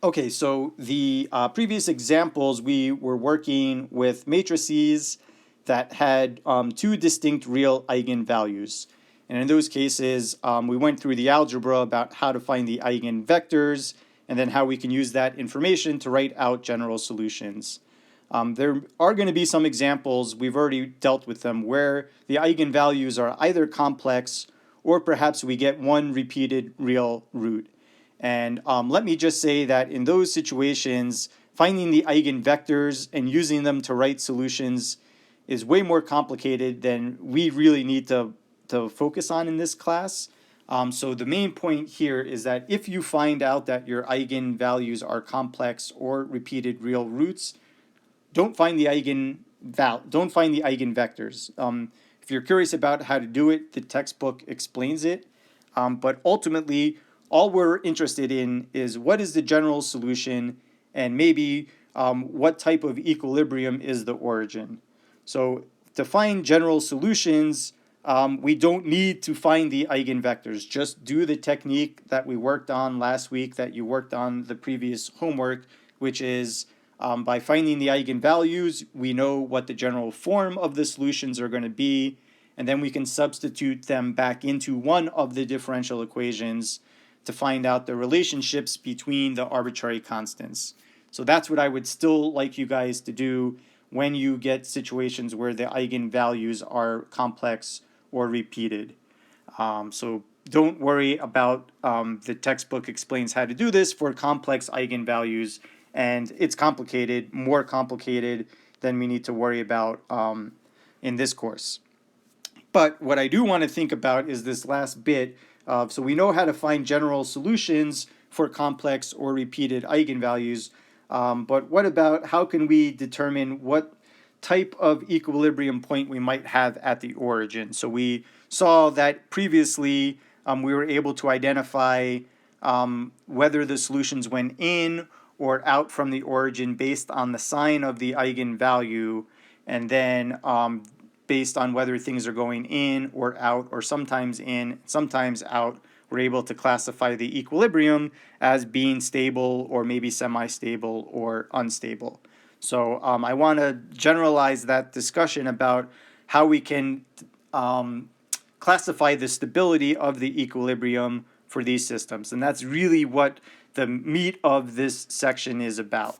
Okay, so the previous examples, we were working with matrices that had two distinct real eigenvalues. And in those cases, we went through the algebra about how to find the eigenvectors and then how we can use that information to write out general solutions. There are going to be some examples, we've already dealt with them, where the eigenvalues are either complex or perhaps we get one repeated real root. And let me just say that in those situations, finding the eigenvectors and using them to write solutions is way more complicated than we really need to focus on in this class. So the main point here is that if you find out that your eigenvalues are complex or repeated real roots, don't find the eigenvectors. If you're curious about how to do it, the textbook explains it. But ultimately, all we're interested in is what is the general solution and maybe what type of equilibrium is the origin. So to find general solutions, we don't need to find the eigenvectors. Just do the technique that we worked on last week, that you worked on the previous homework, which is by finding the eigenvalues, we know what the general form of the solutions are going to be, and then we can substitute them back into one of the differential equations to find out the relationships between the arbitrary constants. So that's what I would still like you guys to do when you get situations where the eigenvalues are complex or repeated. So don't worry about the textbook explains how to do this for complex eigenvalues, and it's complicated, more complicated than we need to worry about in this course. But what I do want to think about is this last bit. So we know how to find general solutions for complex or repeated eigenvalues, but what about how can we determine what type of equilibrium point we might have at the origin? So we saw that previously we were able to identify whether the solutions went in or out from the origin based on the sign of the eigenvalue, and then based on whether things are going in or out, or sometimes in, sometimes out, we're able to classify the equilibrium as being stable or maybe semi-stable or unstable. So I want to generalize that discussion about how we can classify the stability of the equilibrium for these systems. And that's really what the meat of this section is about.